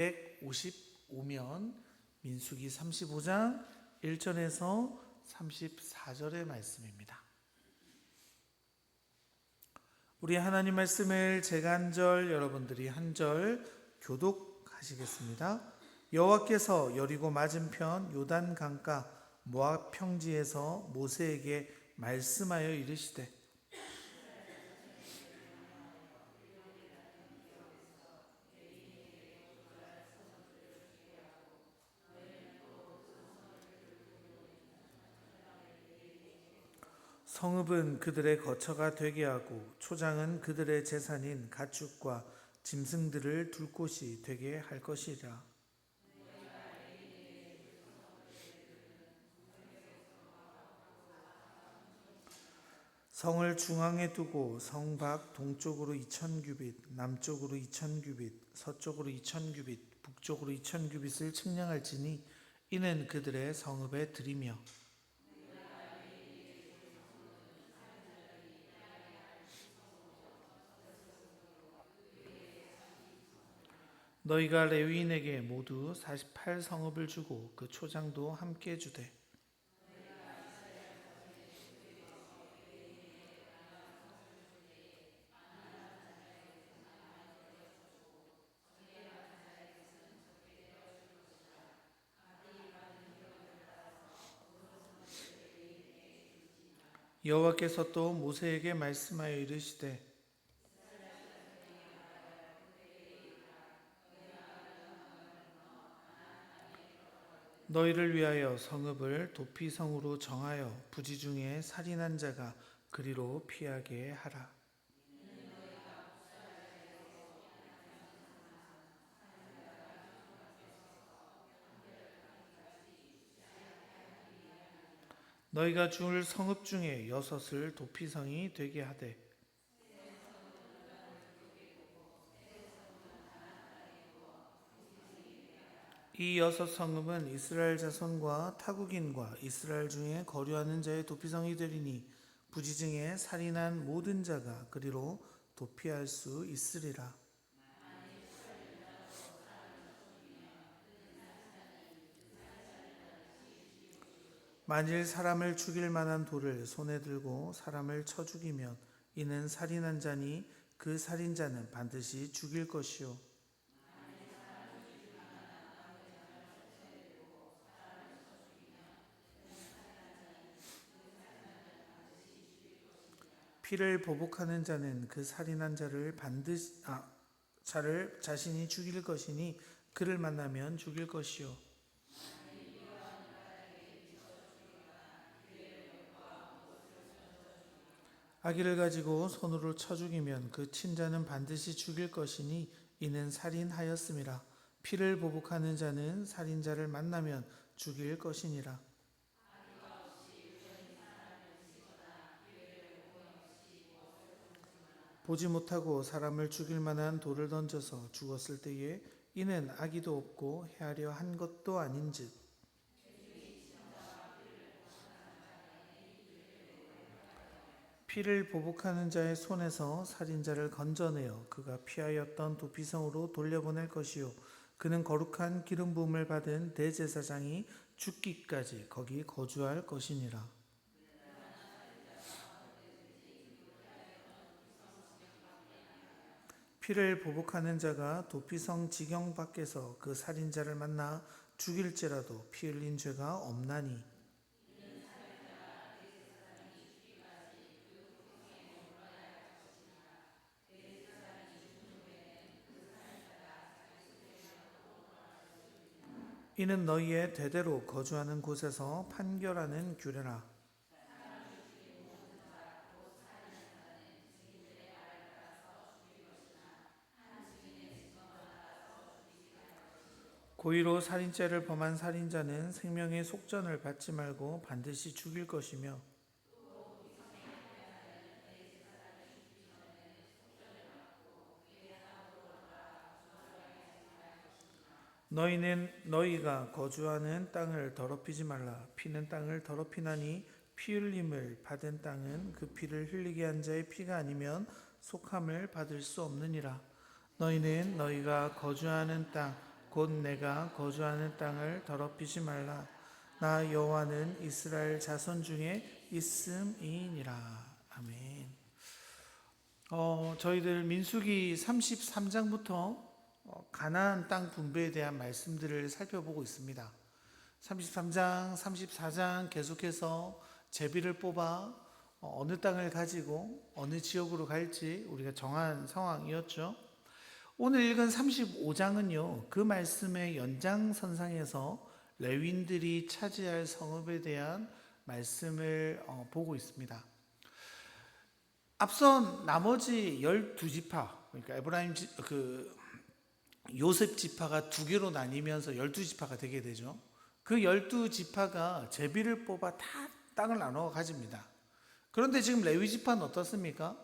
155면 민수기 35장 1절에서 34절의 말씀입니다. 우리 하나님 말씀을 제가 한 절, 여러분들이 한 절 교독하시겠습니다. 여호와께서 여리고 맞은편 요단 강가 모압 평지에서 모세에게 말씀하여 이르시되 성읍은 그들의 거처가 되게 하고 초장은 그들의 재산인 가축과 짐승들을 둘 곳이 되게 할 것이라. 성을 중앙에 두고 성 밖 동쪽으로 2000규빗, 남쪽으로 2000규빗, 서쪽으로 2000규빗, 북쪽으로 2000규빗을 측량할지니 이는 그들의 성읍에 들이며 너희가 레위인에게 모두 48성읍을 주고 그 초장도 함께 주되 여호와께서 또 모세에게 말씀하여 이르시되 너희를 위하여 성읍을 도피성으로 정하여 부지 중에 살인한 자가 그리로 피하게 하라. 너희가 줄 성읍 중에 6을 도피성이 되게 하되 이 6성읍은 이스라엘 자손과 타국인과 이스라엘 중에 거류하는 자의 도피성이 되리니 부지 중에 살인한 모든 자가 그리로 도피할 수 있으리라. 만일 사람을 죽일 만한 돌을 손에 들고 사람을 쳐 죽이면 이는 살인한 자니 그 살인자는 반드시 죽일 것이요 피를 보복하는 자는 그 살인한 자를 반드시 자신이 죽일 것이니 그를 만나면 죽일 것이요 아기를 가지고 손으로 쳐 죽이면 그 친자는 반드시 죽일 것이니 이는 살인하였음이라. 피를 보복하는 자는 살인자를 만나면 죽일 것이니라. 보지 못하고 사람을 죽일 만한 돌을 던져서 죽었을 때에 이는 악의도 없고 헤아려 한 것도 아닌즉 피를 보복하는 자의 손에서 살인자를 건져내어 그가 피하였던 도피성으로 돌려보낼 것이요 그는 거룩한 기름 부음을 받은 대제사장이 죽기까지 거기 거주할 것이니라. 피를 보복하는 자가 도피성 지경 밖에서 그 살인자를 만나 죽일지라도 피 흘린 죄가 없나니 이는 너희의 대대로 거주하는 곳에서 판결하는 규례라. 고의로 살인죄를 범한 살인자는 생명의 속전을 받지 말고 반드시 죽일 것이며 너희가 거주하는 땅을 더럽히지 말라. 피는 땅을 더럽히나니 피 흘림을 받은 땅은 그 피를 흘리게 한 자의 피가 아니면 속함을 받을 수 없느니라. 너희는 너희가 거주하는 땅 곧 내가 거주하는 땅을 더럽히지 말라. 나 여호와는 이스라엘 자손 중에 있음이니라. 아멘. 저희들 민수기 33장부터 가나안 땅 분배에 대한 말씀들을 살펴보고 있습니다. 33장, 34장 계속해서 제비를 뽑아 어느 땅을 가지고 어느 지역으로 갈지 우리가 정한 상황이었죠. 오늘 읽은 35장은요, 그 말씀의 연장선상에서 레위인들이 차지할 성읍에 대한 말씀을 보고 있습니다. 앞선 나머지 12지파, 그러니까 에브라임 요셉 지파가 두 개로 나뉘면서 12지파가 되게 되죠. 그 12지파가 제비를 뽑아 다 땅을 나눠 가집니다. 그런데 지금 레위 지파는 어떻습니까?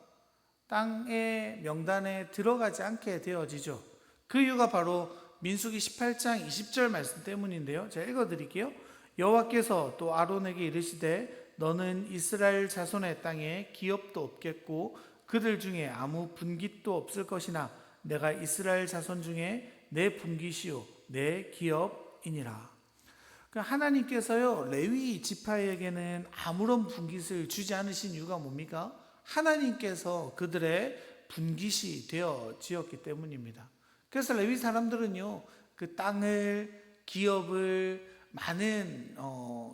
땅의 명단에 들어가지 않게 되어지죠. 그 이유가 바로 민수기 18장 20절 말씀 때문인데요. 제가 읽어드릴게요. 여호와께서 또 아론에게 이르시되 너는 이스라엘 자손의 땅에 기업도 없겠고 그들 중에 아무 분깃도 없을 것이나 내가 이스라엘 자손 중에 내 분깃이요 내 기업이니라. 하나님께서요 레위 지파에게는 아무런 분깃을 주지 않으신 이유가 뭡니까? 하나님께서 그들의 분깃이 되어지었기 때문입니다. 그래서 레위 사람들은요 그 땅을, 기업을, 많은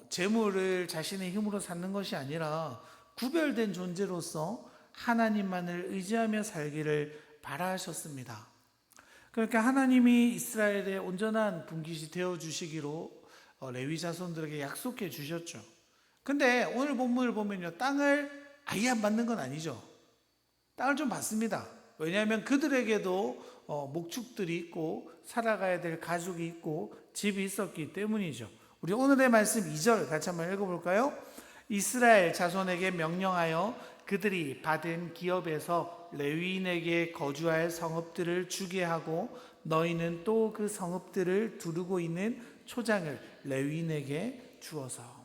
재물을 자신의 힘으로 쌓는 것이 아니라 구별된 존재로서 하나님만을 의지하며 살기를 바라셨습니다. 그러니까 하나님이 이스라엘의 온전한 분깃이 되어주시기로 레위 자손들에게 약속해 주셨죠. 근데 오늘 본문을 보면요, 땅을 아예 안 받는 건 아니죠. 땅을 좀 받습니다. 왜냐하면 그들에게도 목축들이 있고 살아가야 될 가족이 있고 집이 있었기 때문이죠. 우리 오늘의 말씀 2절 같이 한번 읽어볼까요? 이스라엘 자손에게 명령하여 그들이 받은 기업에서 레위인에게 거주할 성읍들을 주게 하고 너희는 또 그 성읍들을 두르고 있는 초장을 레위인에게 주어서.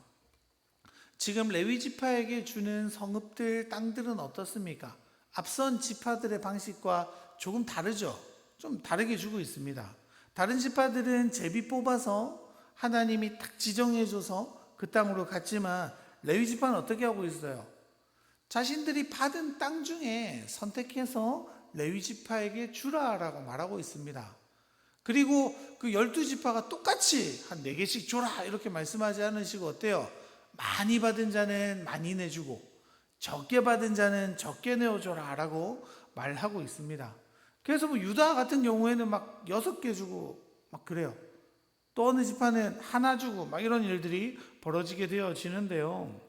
지금 레위 지파에게 주는 성읍들, 땅들은 어떻습니까? 앞선 지파들의 방식과 조금 다르죠. 좀 다르게 주고 있습니다. 다른 지파들은 제비 뽑아서 하나님이 딱 지정해줘서 그 땅으로 갔지만 레위 지파는 어떻게 하고 있어요? 자신들이 받은 땅 중에 선택해서 레위 지파에게 주라라고 말하고 있습니다. 그리고 그 12지파가 똑같이 한 4개씩 줘라 이렇게 말씀하지 않으시고 어때요? 많이 받은 자는 많이 내주고 적게 받은 자는 적게 내어줘라 라고 말하고 있습니다. 그래서 뭐 유다 같은 경우에는 막 6개 주고 막 그래요. 또 어느 지파는 하나 주고 막 이런 일들이 벌어지게 되어지는데요.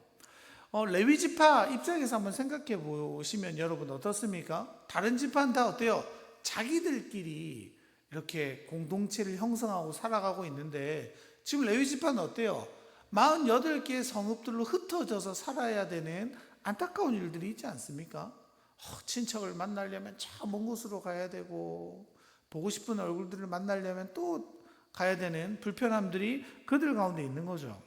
레위 지파 입장에서 한번 생각해 보시면 여러분 어떻습니까? 다른 지파는 다 어때요? 자기들끼리 이렇게 공동체를 형성하고 살아가고 있는데 지금 레위 지파는 어때요? 48개의 성읍들로 흩어져서 살아야 되는 안타까운 일들이 있지 않습니까? 친척을 만나려면 저 먼 곳으로 가야 되고 보고 싶은 얼굴들을 만나려면 또 가야 되는 불편함들이 그들 가운데 있는 거죠.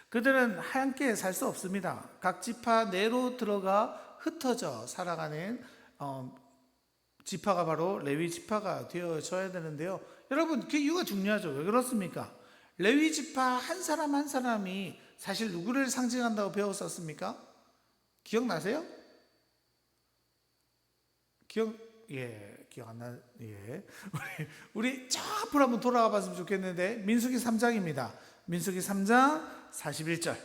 그들은 함께 살 수 없습니다. 각 지파 내로 들어가 흩어져 살아가는 지파가 바로 레위 지파가 되어져야 되는데요. 여러분 그 이유가 중요하죠. 왜 그렇습니까? 레위 지파 한 사람 한 사람이 사실 누구를 상징한다고 배웠었습니까? 기억나세요? 기억 안 나. 우리 저 앞으로 한번 돌아가 봤으면 좋겠는데 민수기 3장입니다. 민수기 3장 41절.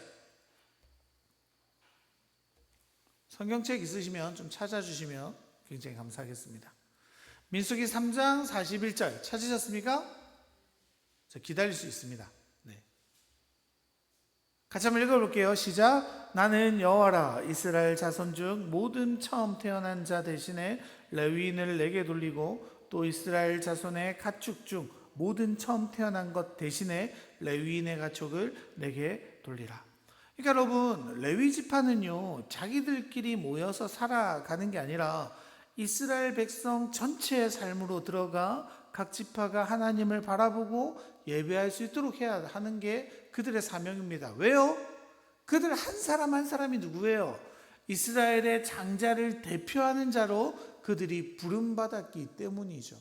성경책 있으시면 좀 찾아주시면 굉장히 감사하겠습니다. 민수기 3장 41절 찾으셨습니까? 저 기다릴 수 있습니다. 네. 같이 한번 읽어볼게요. 시작. 나는 여호와라. 이스라엘 자손 중 모든 처음 태어난 자 대신에 레위인을 내게 돌리고 또 이스라엘 자손의 가축 중 모든 처음 태어난 것 대신에 레위인의 가축을 내게 돌리라. 그러니까 여러분 레위 지파는요 자기들끼리 모여서 살아가는 게 아니라 이스라엘 백성 전체의 삶으로 들어가 각 지파가 하나님을 바라보고 예배할 수 있도록 해야 하는 게 그들의 사명입니다. 왜요? 그들 한 사람 한 사람이 누구예요? 이스라엘의 장자를 대표하는 자로 그들이 부름받았기 때문이죠.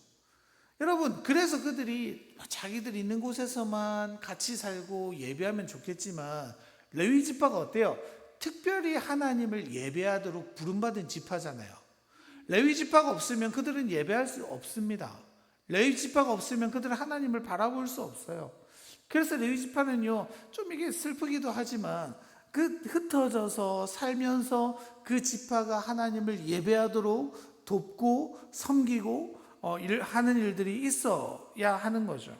여러분, 그래서 그들이 자기들 있는 곳에서만 같이 살고 예배하면 좋겠지만, 레위 지파가 어때요? 특별히 하나님을 예배하도록 부름받은 지파잖아요. 레위 지파가 없으면 그들은 예배할 수 없습니다. 레위 지파가 없으면 그들은 하나님을 바라볼 수 없어요. 그래서 레위 지파는요, 좀 이게 슬프기도 하지만 그 흩어져서 살면서 그 지파가 하나님을 예배하도록 돕고 섬기고 하는 일들이 있어야 하는 거죠.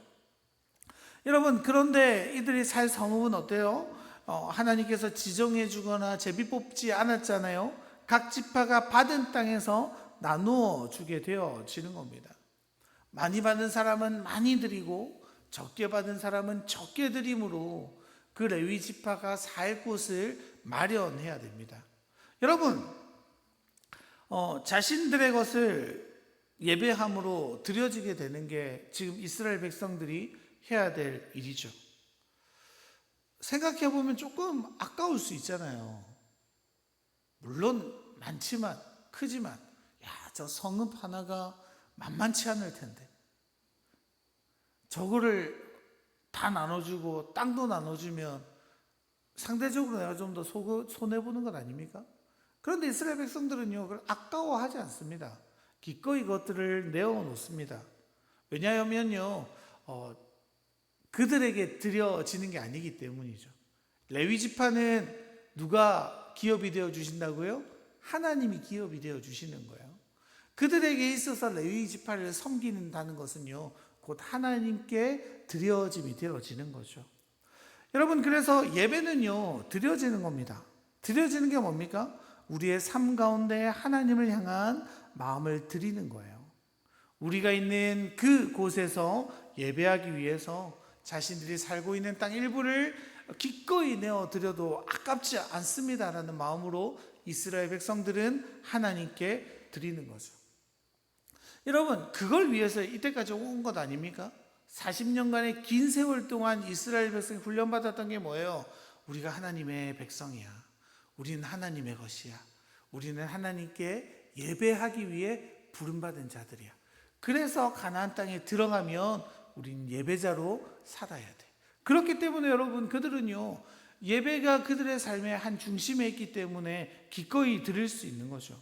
여러분, 그런데 이들이 살 성읍은 어때요? 하나님께서 지정해 주거나 제비 뽑지 않았잖아요. 각 지파가 받은 땅에서 나누어 주게 되어지는 겁니다. 많이 받은 사람은 많이 드리고 적게 받은 사람은 적게 드림으로 그 레위 지파가 살 곳을 마련해야 됩니다. 여러분, 자신들의 것을 예배함으로 드려지게 되는 게 지금 이스라엘 백성들이 해야 될 일이죠. 생각해 보면 조금 아까울 수 있잖아요. 물론 많지만, 크지만, 저 성읍 하나가 만만치 않을 텐데 저거를 다 나눠주고 땅도 나눠주면 상대적으로 내가 좀 더 손해보는 것 아닙니까? 그런데 이스라엘 백성들은요, 그걸 아까워하지 않습니다. 기꺼이 그것들을 내어놓습니다. 왜냐하면요, 그들에게 드려지는 게 아니기 때문이죠. 레위 지파는 누가 기업이 되어 주신다고요? 하나님이 기업이 되어 주시는 거예요. 그들에게 있어서 레위 지파를 섬긴다는 것은요, 곧 하나님께 드려짐이 되어지는 거죠. 여러분, 그래서 예배는요, 드려지는 겁니다. 드려지는 게 뭡니까? 우리의 삶 가운데 하나님을 향한 마음을 드리는 거예요. 우리가 있는 그 곳에서 예배하기 위해서 자신들이 살고 있는 땅 일부를 기꺼이 내어 드려도 아깝지 않습니다라는 마음으로 이스라엘 백성들은 하나님께 드리는 거죠. 여러분, 그걸 위해서 이때까지 온 것 아닙니까? 40년간의 긴 세월 동안 이스라엘 백성이 훈련받았던 게 뭐예요? 우리가 하나님의 백성이야. 우리는 하나님의 것이야. 우리는 하나님께 예배하기 위해 부름받은 자들이야. 그래서 가나안 땅에 들어가면 우리는 예배자로 살아야 돼. 그렇기 때문에 여러분, 그들은요, 예배가 그들의 삶의 한 중심에 있기 때문에 기꺼이 드릴 수 있는 거죠.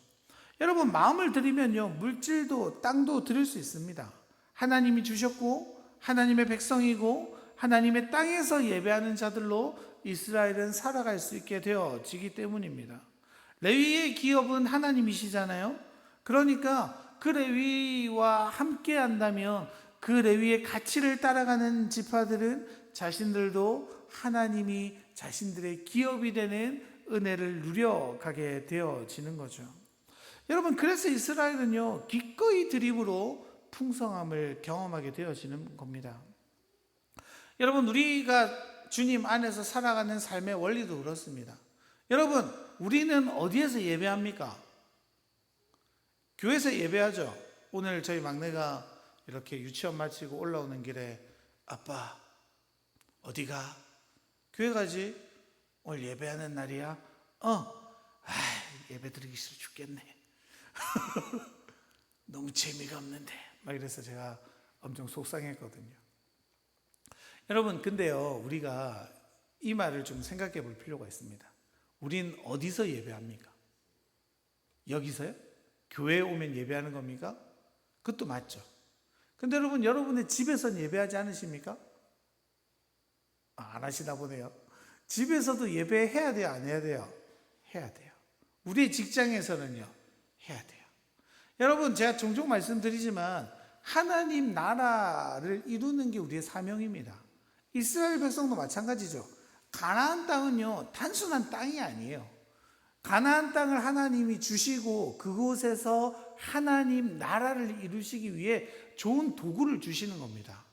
여러분, 마음을 드리면요, 물질도 땅도 드릴 수 있습니다. 하나님이 주셨고 하나님의 백성이고 하나님의 땅에서 예배하는 자들로 이스라엘은 살아갈 수 있게 되어지기 때문입니다. 레위의 기업은 하나님이시잖아요. 그러니까 그 레위와 함께 한다면 그 레위의 가치를 따라가는 지파들은 자신들도 하나님이 자신들의 기업이 되는 은혜를 누려가게 되어지는 거죠. 여러분, 그래서 이스라엘은요, 기꺼이 드림으로 풍성함을 경험하게 되어지는 겁니다. 여러분, 우리가 주님 안에서 살아가는 삶의 원리도 그렇습니다. 여러분, 우리는 어디에서 예배합니까? 교회에서 예배하죠. 오늘 저희 막내가 이렇게 유치원 마치고 올라오는 길에 아빠 어디가? 교회 가지? 오늘 예배하는 날이야? 예배 드리기 싫어 죽겠네. 너무 재미가 없는데 막 이래서 제가 엄청 속상했거든요. 여러분, 근데요, 우리가 이 말을 좀 생각해 볼 필요가 있습니다. 우린 어디서 예배합니까? 여기서요? 교회에 오면 예배하는 겁니까? 그것도 맞죠. 근데 여러분, 여러분의 집에서는 예배하지 않으십니까? 안 하시나 보네요. 집에서도 예배해야 돼요? 안 해야 돼요? 해야 돼요. 우리 직장에서는요, 해야 돼요. 여러분, 제가 종종 말씀드리지만 하나님 나라를 이루는 게 우리의 사명입니다. 이스라엘 백성도 마찬가지죠. 가나안 땅은요, 단순한 땅이 아니에요. 가나안 땅을 하나님이 주시고 그곳에서 하나님 나라를 이루시기 위해 좋은 도구를 주시는 겁니다.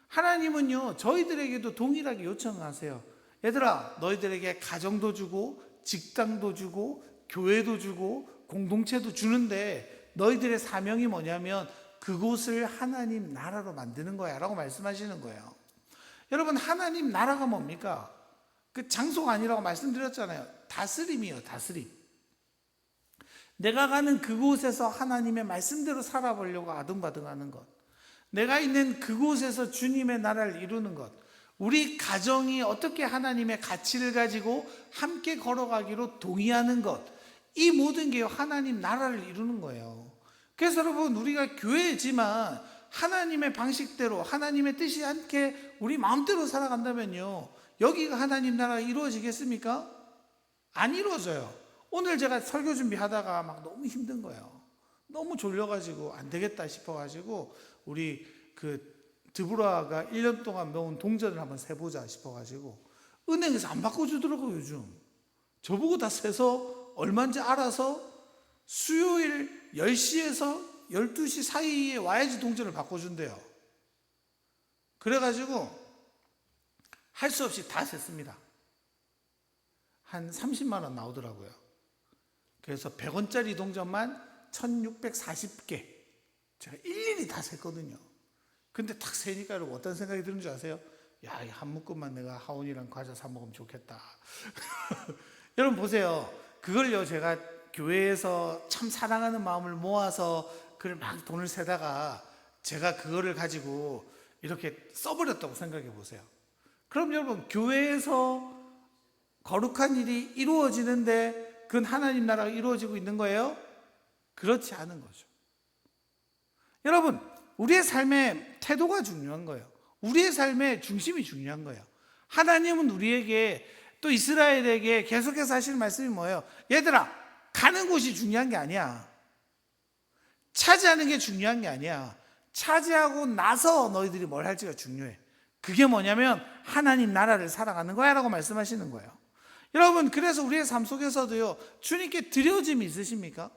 하나님은요, 저희들에게도 동일하게 요청하세요. 얘들아, 너희들에게 가정도 주고 직장도 주고 교회도 주고 공동체도 주는데 너희들의 사명이 뭐냐면 그곳을 하나님 나라로 만드는 거야 라고 말씀하시는 거예요. 여러분, 하나님 나라가 뭡니까? 그 장소가 아니라고 말씀드렸잖아요. 다스림이에요. 다스림. 내가 가는 그곳에서 하나님의 말씀대로 살아보려고 아등바등하는 것. 내가 있는 그곳에서 주님의 나라를 이루는 것, 우리 가정이 어떻게 하나님의 가치를 가지고 함께 걸어가기로 동의하는 것, 이 모든 게 하나님 나라를 이루는 거예요. 그래서 여러분, 우리가 교회지만 하나님의 방식대로 하나님의 뜻이 않게 우리 마음대로 살아간다면요, 여기가 하나님 나라가 이루어지겠습니까? 안 이루어져요. 오늘 제가 설교 준비하다가 막 너무 힘든 거예요. 너무 졸려가지고 안 되겠다 싶어가지고 우리 드브라가 1년 동안 모은 동전을 한번 세보자 싶어가지고 은행에서 안 바꿔주더라고요. 요즘 저보고 다 세서 얼마인지 알아서 수요일 10시에서 12시 사이에 와야지 동전을 바꿔준대요. 그래가지고 할 수 없이 다 셌습니다. 한 30만 원 나오더라고요. 그래서 100원짜리 동전만 1640개 제가 일일이 다 셌거든요. 근데 딱 세니까 여러분 어떤 생각이 드는 줄 아세요? 야, 한 묶음만 내가 하온이랑 과자 사 먹으면 좋겠다. 여러분 보세요. 그걸요, 제가 교회에서 참 사랑하는 마음을 모아서 그걸 막 돈을 세다가 제가 그거를 가지고 이렇게 써버렸다고 생각해 보세요. 그럼 여러분, 교회에서 거룩한 일이 이루어지는데 그건 하나님 나라가 이루어지고 있는 거예요? 그렇지 않은 거죠. 여러분, 우리의 삶의 태도가 중요한 거예요. 우리의 삶의 중심이 중요한 거예요. 하나님은 우리에게, 또 이스라엘에게 계속해서 하시는 말씀이 뭐예요? 얘들아, 가는 곳이 중요한 게 아니야. 차지하는 게 중요한 게 아니야. 차지하고 나서 너희들이 뭘 할지가 중요해. 그게 뭐냐면 하나님 나라를 살아가는 거야 라고 말씀하시는 거예요. 여러분, 그래서 우리의 삶 속에서도요, 주님께 드려짐이 있으십니까?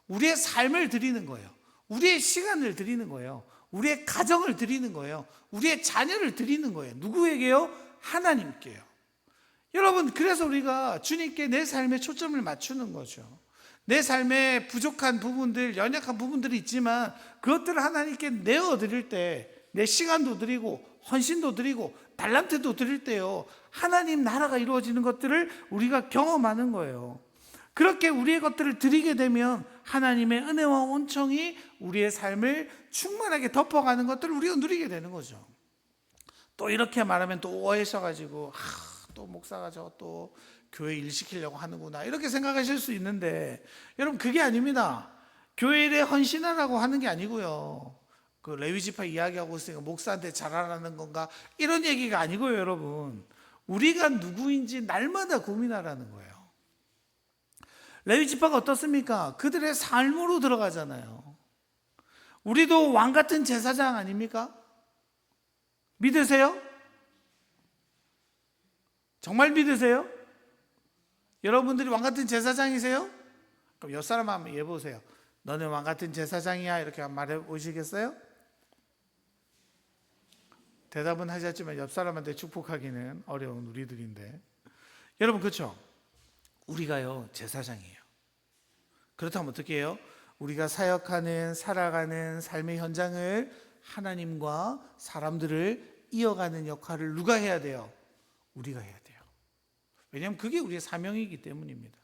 우리의 삶을 드리는 거예요. 우리의 시간을 드리는 거예요. 우리의 가정을 드리는 거예요. 우리의 자녀를 드리는 거예요. 누구에게요? 하나님께요. 여러분, 그래서 우리가 주님께 내 삶에 초점을 맞추는 거죠. 내 삶에 부족한 부분들, 연약한 부분들이 있지만 그것들을 하나님께 내어드릴 때, 내 시간도 드리고 헌신도 드리고 달란트도 드릴 때요, 하나님 나라가 이루어지는 것들을 우리가 경험하는 거예요. 그렇게 우리의 것들을 드리게 되면 하나님의 은혜와 온청이 우리의 삶을 충만하게 덮어가는 것들을 우리가 누리게 되는 거죠. 또 이렇게 말하면 또 오해하셔가지고 또 목사가 또 교회 일 시키려고 하는구나 이렇게 생각하실 수 있는데, 여러분 그게 아닙니다. 교회 일에 헌신하라고 하는 게 아니고요, 그 레위지파 이야기하고 있으니까 목사한테 잘하라는 건가 이런 얘기가 아니고요. 여러분, 우리가 누구인지 날마다 고민하라는 거예요. 레위지파가 어떻습니까? 그들의 삶으로 들어가잖아요. 우리도 왕 같은 제사장 아닙니까? 믿으세요? 정말 믿으세요? 여러분들이 왕 같은 제사장이세요? 그럼 옆 사람 한번 얘기해보세요. 너는 왕 같은 제사장이야 이렇게 말해 보시겠어요? 대답은 하셨지만 옆 사람한테 축복하기는 어려운 우리들인데, 여러분 그렇죠? 우리가요 제사장이에요. 그렇다면 어떻게 해요? 우리가 사역하는, 살아가는 삶의 현장을 하나님과 사람들을 이어가는 역할을 누가 해야 돼요? 우리가 해야 돼요. 왜냐하면 그게 우리의 사명이기 때문입니다.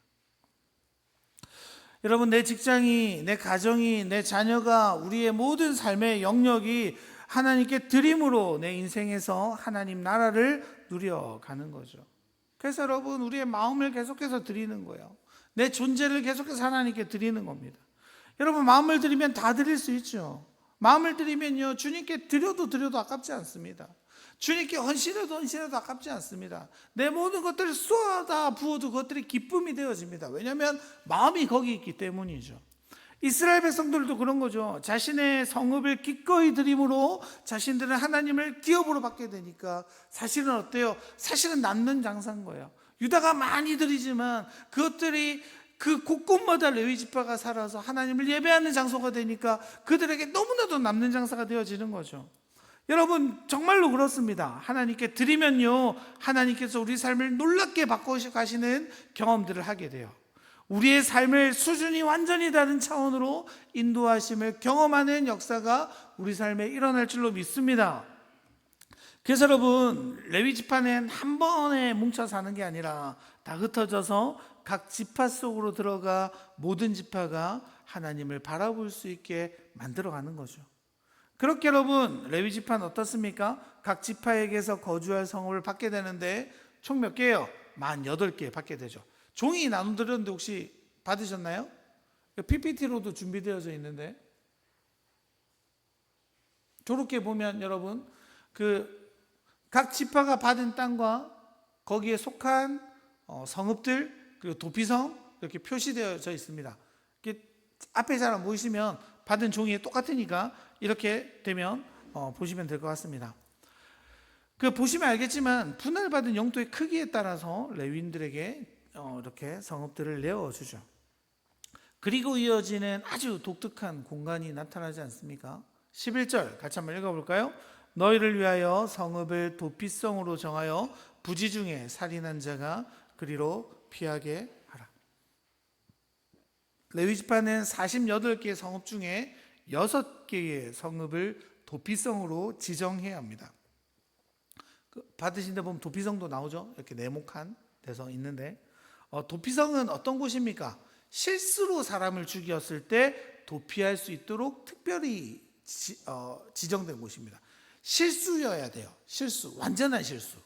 여러분, 내 직장이, 내 가정이, 내 자녀가, 우리의 모든 삶의 영역이 하나님께 드림으로 내 인생에서 하나님 나라를 누려가는 거죠. 그래서 여러분, 우리의 마음을 계속해서 드리는 거예요. 내 존재를 계속해서 하나님께 드리는 겁니다. 여러분, 마음을 드리면 다 드릴 수 있죠. 마음을 드리면요, 주님께 드려도 아깝지 않습니다. 주님께 헌신해도 아깝지 않습니다. 내 모든 것들을 쏟아 부어도 그것들이 기쁨이 되어집니다. 왜냐하면 마음이 거기 있기 때문이죠. 이스라엘 백성들도 그런 거죠. 자신의 성읍을 기꺼이 드림으로 자신들은 하나님을 기업으로 받게 되니까 사실은 어때요? 사실은 남는 장사인 거예요. 유다가 많이 드리지만 그것들이 그 곳곳마다 레위지파가 살아서 하나님을 예배하는 장소가 되니까 그들에게 너무나도 남는 장사가 되어지는 거죠. 여러분, 정말로 그렇습니다. 하나님께 드리면요, 하나님께서 우리 삶을 놀랍게 바꿔가시는 경험들을 하게 돼요. 우리의 삶을 수준이 완전히 다른 차원으로 인도하심을 경험하는 역사가 우리 삶에 일어날 줄로 믿습니다. 그래서 여러분, 레위지파는 한 번에 뭉쳐 사는 게 아니라 다 흩어져서 각 지파 속으로 들어가 모든 지파가 하나님을 바라볼 수 있게 만들어가는 거죠. 그렇게 여러분 레위 지파는 어떻습니까? 각 지파에게서 거주할 성읍을 받게 되는데 총 몇 개예요? 48개 받게 되죠. 종이 나눠드렸는데 혹시 받으셨나요? PPT로도 준비되어져 있는데 저렇게 보면 여러분 각 지파가 받은 땅과 거기에 속한 성읍들 그리고 도피성 이렇게 표시되어져 있습니다. 앞에 잘 안 보이시면 받은 종이에 똑같으니까 이렇게 되면 보시면 될 것 같습니다. 보시면 알겠지만 분할받은 영토의 크기에 따라서 레위인들에게 이렇게 성읍들을 내어주죠. 그리고 이어지는 아주 독특한 공간이 나타나지 않습니까? 11절 같이 한번 읽어볼까요? 너희를 위하여 성읍을 도피성으로 정하여 부지 중에 살인한 자가 그리로 피하게 하라. 레위지파는 48개의 성읍 중에 6개의 성읍을 도피성으로 지정해야 합니다. 받으신 데 보면 도피성도 나오죠. 이렇게 네모칸 데서 있는데 도피성은 어떤 곳입니까? 실수로 사람을 죽였을 때 도피할 수 있도록 특별히 지정된 곳입니다. 실수여야 돼요. 실수, 완전한 실수.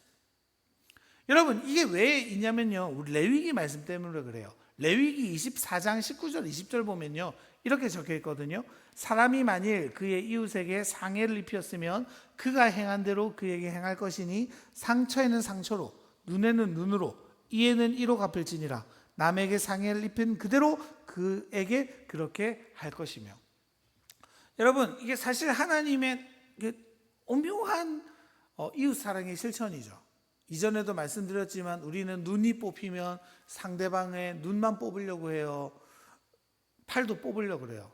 여러분 이게 왜 있냐면요, 우리 레위기 말씀 때문에 그래요. 레위기 24장 19절 20절 보면요 이렇게 적혀 있거든요. 사람이 만일 그의 이웃에게 상해를 입혔으면 그가 행한 대로 그에게 행할 것이니 상처에는 상처로 눈에는 눈으로 이에는 이로 갚을지니라. 남에게 상해를 입힌 그대로 그에게 그렇게 할 것이며. 여러분 이게 사실 하나님의 오묘한 이웃사랑의 실천이죠. 이전에도 말씀드렸지만 우리는 눈이 뽑히면 상대방의 눈만 뽑으려고 해요. 팔도 뽑으려고 그래요.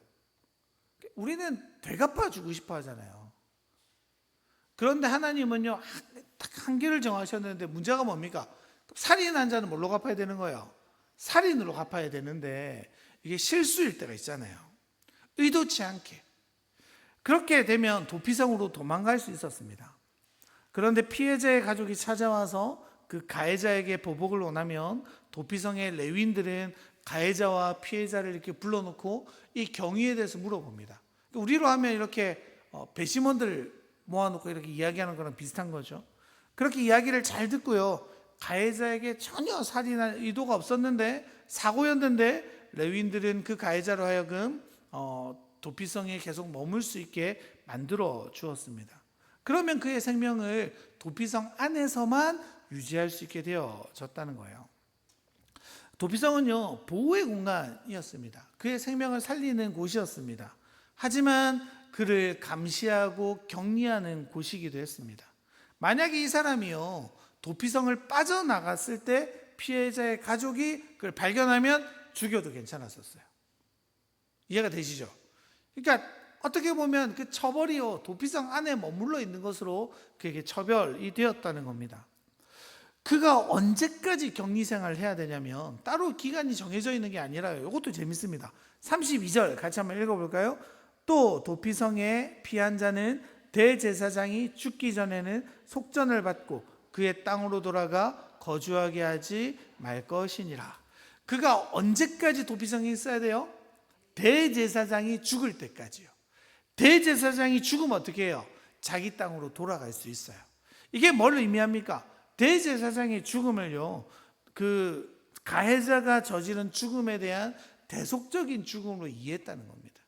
우리는 되갚아주고 싶어 하잖아요. 그런데 하나님은요 딱 한계를 정하셨는데 문제가 뭡니까? 살인한 자는 뭘로 갚아야 되는 거예요? 살인으로 갚아야 되는데 이게 실수일 때가 있잖아요. 의도치 않게. 그렇게 되면 도피성으로 도망갈 수 있었습니다. 그런데 피해자의 가족이 찾아와서 그 가해자에게 보복을 원하면 도피성의 레위인들은 가해자와 피해자를 이렇게 불러놓고 이 경위에 대해서 물어봅니다. 우리로 하면 이렇게 배심원들 모아놓고 이렇게 이야기하는 거랑 비슷한 거죠. 그렇게 이야기를 잘 듣고요, 가해자에게 전혀 살인할 의도가 없었는데 사고였는데 레위인들은 그 가해자로 하여금 도피성에 계속 머물 수 있게 만들어 주었습니다. 그러면 그의 생명을 도피성 안에서만 유지할 수 있게 되어졌다는 거예요. 도피성은요 보호의 공간이었습니다. 그의 생명을 살리는 곳이었습니다. 하지만 그를 감시하고 격리하는 곳이기도 했습니다. 만약에 이 사람이요 도피성을 빠져나갔을 때 피해자의 가족이 그걸 발견하면 죽여도 괜찮았었어요. 이해가 되시죠? 그러니까 어떻게 보면 그 처벌이요 도피성 안에 머물러 있는 것으로 그에게 처벌이 되었다는 겁니다. 그가 언제까지 격리 생활을 해야 되냐면 따로 기간이 정해져 있는 게 아니라요. 이것도 재밌습니다. 32절 같이 한번 읽어볼까요? 또 도피성에 피한 자는 대제사장이 죽기 전에는 속전을 받고 그의 땅으로 돌아가 거주하게 하지 말 것이니라. 그가 언제까지 도피성에 있어야 돼요? 대제사장이 죽을 때까지요. 대제사장이 죽으면 어떻게 해요? 자기 땅으로 돌아갈 수 있어요. 이게 뭘 의미합니까? 대제사장의 죽음을요 그 가해자가 저지른 죽음에 대한 대속적인 죽음으로 이해했다는 겁니다.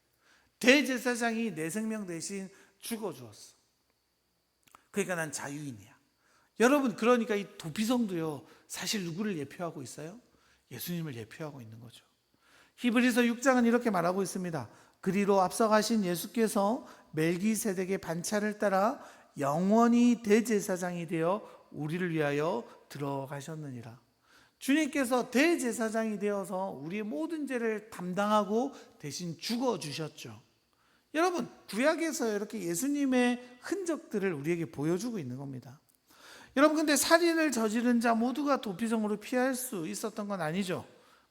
대제사장이 내 생명 대신 죽어주었어. 그러니까 난 자유인이야. 여러분 그러니까 이 도피성도요 사실 누구를 예표하고 있어요? 예수님을 예표하고 있는 거죠. 히브리서 6장은 이렇게 말하고 있습니다. 그리로 앞서가신 예수께서 멜기세덱의 반차를 따라 영원히 대제사장이 되어 우리를 위하여 들어가셨느니라. 주님께서 대제사장이 되어서 우리의 모든 죄를 담당하고 대신 죽어주셨죠. 여러분 구약에서 이렇게 예수님의 흔적들을 우리에게 보여주고 있는 겁니다. 여러분 근데 살인을 저지른 자 모두가 도피성으로 피할 수 있었던 건 아니죠.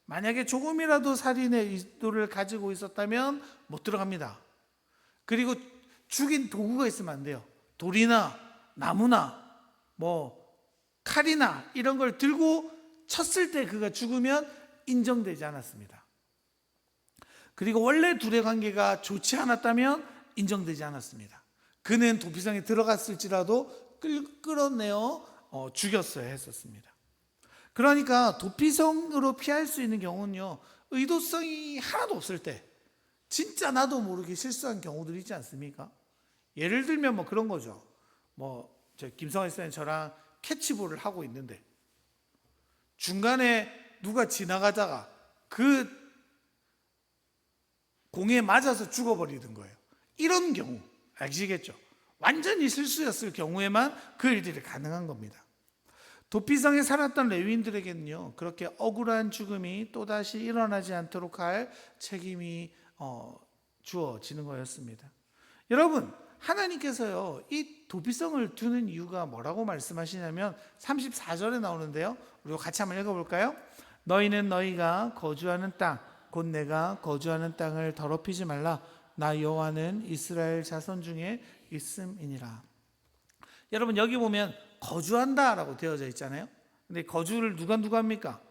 만약에 조금이라도 살인의 의도를 가지고 있었다면 못 들어갑니다. 그리고 죽인 도구가 있으면 안 돼요. 돌이나 나무나 칼이나 이런 걸 들고 쳤을 때 그가 죽으면 인정되지 않았습니다. 그리고 원래 둘의 관계가 좋지 않았다면 인정되지 않았습니다. 그는 도피성에 들어갔을지라도 끌어내어 죽였어야 했었습니다. 그러니까 도피성으로 피할 수 있는 경우는요, 의도성이 하나도 없을 때 진짜 나도 모르게 실수한 경우들이 있지 않습니까? 예를 들면 뭐 그런 거죠. 저 김성환 선생님 저랑 캐치볼을 하고 있는데 중간에 누가 지나가다가 그 공에 맞아서 죽어버리는 거예요. 이런 경우 아시겠죠? 완전히 실수였을 경우에만 그 일들이 가능한 겁니다. 도피성에 살았던 레위인들에게는요, 그렇게 억울한 죽음이 또다시 일어나지 않도록 할 책임이 주어지는 거였습니다. 여러분, 하나님께서요, 이 도피성을 두는 이유가 뭐라고 말씀하시냐면 34절에 나오는데요, 우리 같이 한번 읽어볼까요? 너희는 너희가 거주하는 땅, 곧 내가 거주하는 땅을 더럽히지 말라. 나 여호와는 이스라엘 자손 중에 있음이니라. 여러분, 여기 보면 거주한다라고 되어져 있잖아요. 근데 거주를 누가 합니까?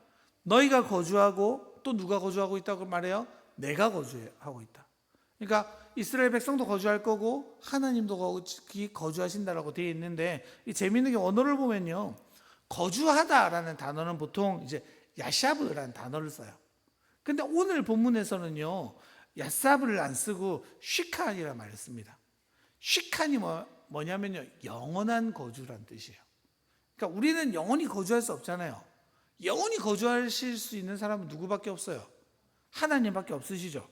너희가 거주하고 또 누가 거주하고 있다고 말해요? 내가 거주하고 있다. 그러니까 이스라엘 백성도 거주할 거고 하나님도 거주하신다라고 되어 있는데, 이 재미있는 게 언어를 보면요, 거주하다라는 단어는 보통 이제 야샤브라는 단어를 써요. 근데 오늘 본문에서는요, 야사브를 안 쓰고 쉬칸이라는 말을 씁니다. 쉬칸이 뭐냐면요, 영원한 거주란 뜻이에요. 그러니까 우리는 영원히 거주할 수 없잖아요. 영원히 거주하실 수 있는 사람은 누구밖에 없어요? 하나님밖에 없으시죠.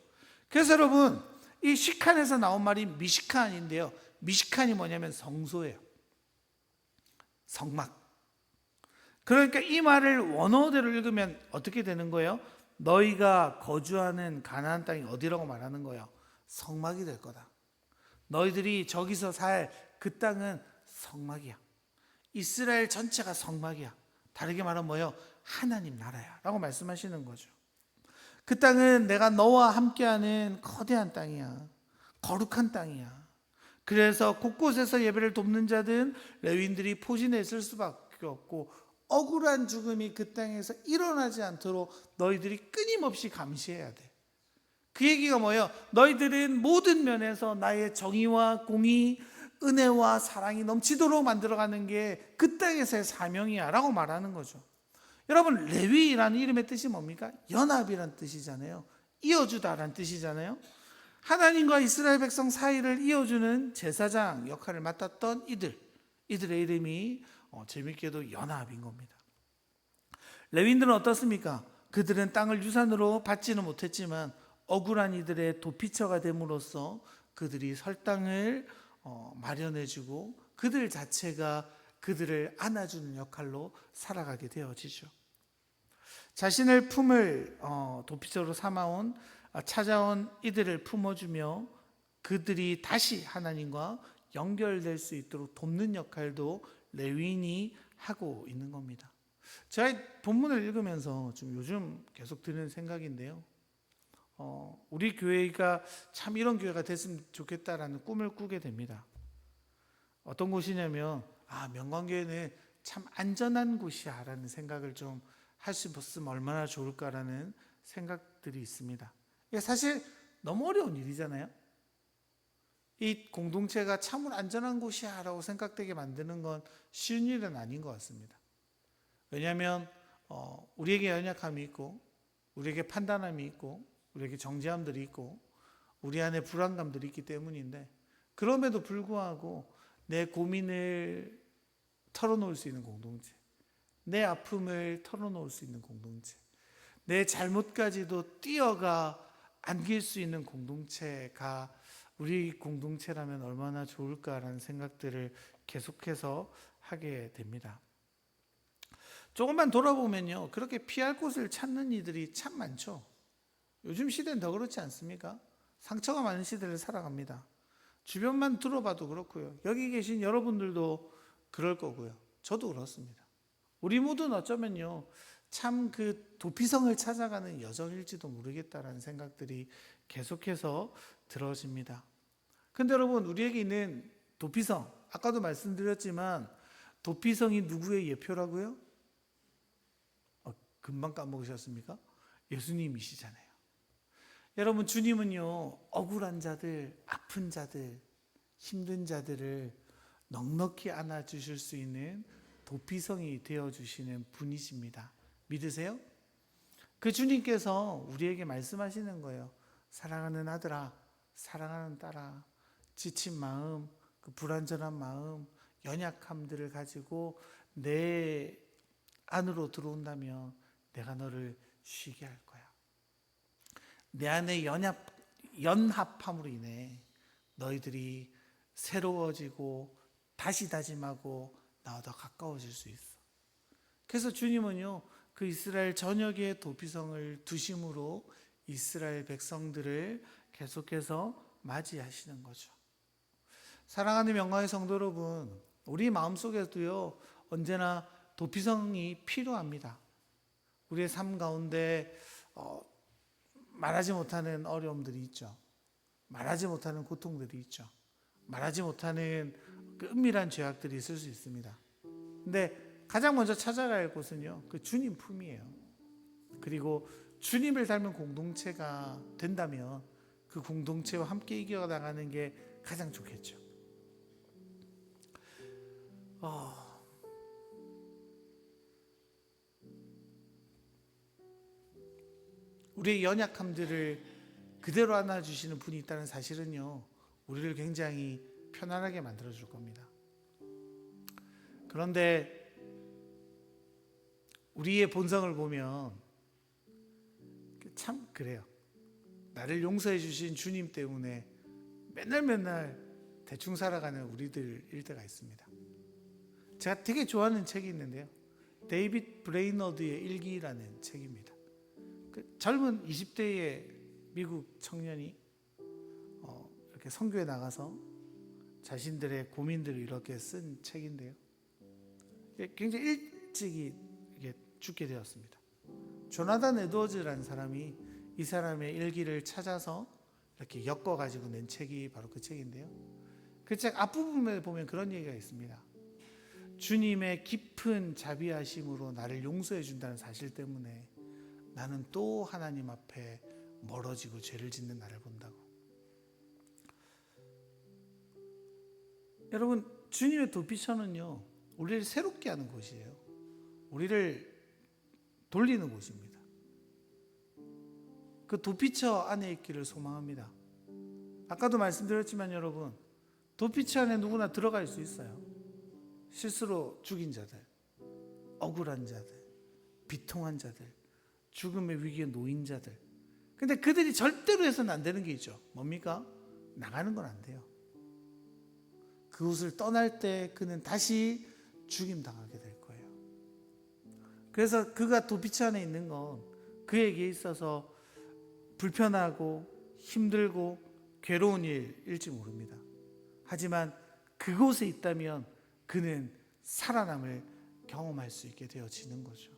그래서 여러분, 이 쉬칸에서 나온 말이 미시칸인데요, 미시칸이 뭐냐면 성소예요. 성막. 그러니까 이 말을 원어대로 읽으면 어떻게 되는 거예요? 너희가 거주하는 가나안 땅이 어디라고 말하는 거예요? 성막이 될 거다. 너희들이 저기서 살 그 땅은 성막이야. 이스라엘 전체가 성막이야. 다르게 말하면 뭐예요? 하나님 나라야 라고 말씀하시는 거죠. 그 땅은 내가 너와 함께하는 거대한 땅이야. 거룩한 땅이야. 그래서 곳곳에서 예배를 돕는 자든 레위인들이 포진해 있을 수밖에 없고, 억울한 죽음이 그 땅에서 일어나지 않도록 너희들이 끊임없이 감시해야 돼. 그 얘기가 뭐예요? 너희들은 모든 면에서 나의 정의와 공의, 은혜와 사랑이 넘치도록 만들어가는 게 그 땅에서의 사명이야 라고 말하는 거죠. 여러분, 레위라는 이름의 뜻이 뭡니까? 연합이란 뜻이잖아요. 이어주다라는 뜻이잖아요. 하나님과 이스라엘 백성 사이를 이어주는 제사장 역할을 맡았던 이들의 이름이 재밌게도 연합인 겁니다. 레위인들은 어떻습니까? 그들은 땅을 유산으로 받지는 못했지만 억울한 이들의 도피처가 됨으로써 그들이 설 땅을 마련해주고 그들 자체가 그들을 안아주는 역할로 살아가게 되어지죠. 자신을 품을 도피처로 찾아온 이들을 품어주며 그들이 다시 하나님과 연결될 수 있도록 돕는 역할도 레위인이 하고 있는 겁니다. 제가 본문을 읽으면서 좀 요즘 계속 드는 생각인데요, 우리 교회가 참 이런 교회가 됐으면 좋겠다라는 꿈을 꾸게 됩니다. 어떤 곳이냐면, 명관교회는 참 안전한 곳이야 라는 생각을 좀 할 수 있으면 얼마나 좋을까라는 생각들이 있습니다. 이게 사실 너무 어려운 일이잖아요. 이 공동체가 참으로 안전한 곳이야 라고 생각되게 만드는 건 쉬운 일은 아닌 것 같습니다. 왜냐하면 우리에게 연약함이 있고, 우리에게 판단함이 있고, 우리에게 정죄함들이 있고, 우리 안에 불안감들이 있기 때문인데, 그럼에도 불구하고 내 고민을 털어놓을 수 있는 공동체, 내 아픔을 털어놓을 수 있는 공동체, 내 잘못까지도 뛰어가 안길 수 있는 공동체가 우리 공동체라면 얼마나 좋을까라는 생각들을 계속해서 하게 됩니다. 조금만 돌아보면요, 그렇게 피할 곳을 찾는 이들이 참 많죠. 요즘 시대는 더 그렇지 않습니까? 상처가 많은 시대를 살아갑니다. 주변만 들어봐도 그렇고요, 여기 계신 여러분들도 그럴 거고요, 저도 그렇습니다. 우리 모두는 어쩌면요, 참 그 도피성을 찾아가는 여정일지도 모르겠다라는 생각들이 계속해서 들어집니다. 근데 여러분, 우리에게 있는 도피성, 아까도 말씀드렸지만 도피성이 누구의 예표라고요? 금방 까먹으셨습니까? 예수님이시잖아요. 여러분, 주님은요, 억울한 자들, 아픈 자들, 힘든 자들을 넉넉히 안아주실 수 있는 도피성이 되어주시는 분이십니다. 믿으세요? 그 주님께서 우리에게 말씀하시는 거예요. 사랑하는 아들아, 사랑하는 딸아, 지친 마음, 그 불완전한 마음, 연약함들을 가지고 내 안으로 들어온다면 내가 너를 쉬게 할 거야. 내 안에 연합함으로 인해 너희들이 새로워지고 다시 다짐하고 나와 더 가까워질 수 있어. 그래서 주님은요, 그 이스라엘 전역의 도피성을 두심으로 이스라엘 백성들을 계속해서 맞이하시는 거죠. 사랑하는 명가의 성도 여러분, 우리 마음속에도요, 언제나 도피성이 필요합니다. 우리의 삶 가운데 말하지 못하는 어려움들이 있죠. 말하지 못하는 고통들이 있죠. 말하지 못하는 그 은밀한 죄악들이 있을 수 있습니다. 근데 가장 먼저 찾아가야 할 곳은요, 그 주님 품이에요. 그리고 주님을 닮은 공동체가 된다면 그 공동체와 함께 이겨나가는 게 가장 좋겠죠. 우리의 연약함들을 그대로 안아주시는 분이 있다는 사실은요, 우리를 굉장히 편안하게 만들어줄 겁니다. 그런데 우리의 본성을 보면 참 그래요. 나를 용서해 주신 주님 때문에 맨날 대충 살아가는 우리들일 때가 있습니다. 제가 되게 좋아하는 책이 있는데요, 데이빗 브레이너드의 일기라는 책입니다. 그 젊은 20대의 미국 청년이 이렇게 선교에 나가서 자신들의 고민들을 이렇게 쓴 책인데요, 굉장히 일찍이 죽게 되었습니다. 조나단 에드워즈라는 사람이 이 사람의 일기를 찾아서 이렇게 엮어가지고 낸 책이 바로 그 책인데요, 그 책 앞부분에 보면 그런 얘기가 있습니다. 주님의 깊은 자비하심으로 나를 용서해 준다는 사실 때문에 나는 또 하나님 앞에 멀어지고 죄를 짓는 나를 본다고. 여러분, 주님의 도피처는요, 우리를 새롭게 하는 곳이에요. 우리를 돌리는 곳입니다. 그 도피처 안에 있기를 소망합니다. 아까도 말씀드렸지만 여러분, 도피처 안에 누구나 들어갈 수 있어요. 실수로 죽인 자들, 억울한 자들, 비통한 자들, 죽음의 위기에 놓인 자들. 근데 그들이 절대로 해서는 안 되는 게 있죠. 뭡니까? 나가는 건 안 돼요. 그곳을 떠날 때 그는 다시 죽임당하게 될 거예요. 그래서 그가 도피처 안에 있는 건 그에게 있어서 불편하고 힘들고 괴로운 일일지 모릅니다. 하지만 그곳에 있다면 그는 살아남을 경험할 수 있게 되어지는 거죠.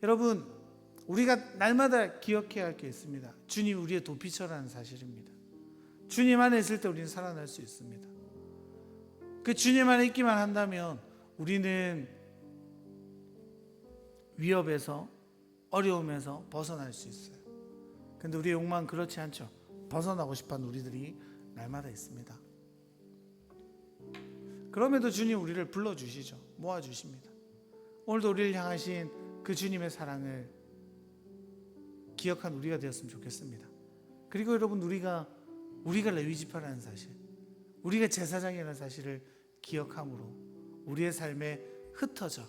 여러분, 우리가 날마다 기억해야 할 게 있습니다. 주님 우리의 도피처라는 사실입니다. 주님 안에 있을 때 우리는 살아날 수 있습니다. 그 주님 안에 있기만 한다면 우리는 위협에서, 어려움에서 벗어날 수 있어요. 근데 우리의 욕망은 그렇지 않죠. 벗어나고 싶어하는 우리들이 날마다 있습니다. 그럼에도 주님 우리를 불러주시죠. 모아주십니다. 오늘도 우리를 향하신 그 주님의 사랑을 기억한 우리가 되었으면 좋겠습니다. 그리고 여러분, 우리가 레위지파라는 사실, 우리가 제사장이라는 사실을 기억함으로 우리의 삶에 흩어져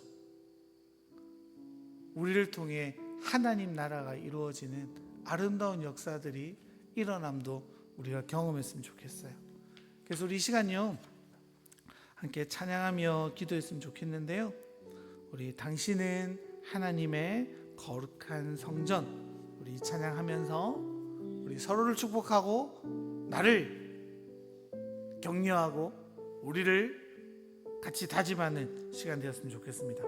우리를 통해 하나님 나라가 이루어지는 아름다운 역사들이 일어남도 우리가 경험했으면 좋겠어요. 그래서 우리 이 시간요 함께 찬양하며 기도했으면 좋겠는데요, 우리 당신은 하나님의 거룩한 성전, 우리 찬양하면서 우리 서로를 축복하고 나를 격려하고 우리를 같이 다짐하는 시간 되었으면 좋겠습니다.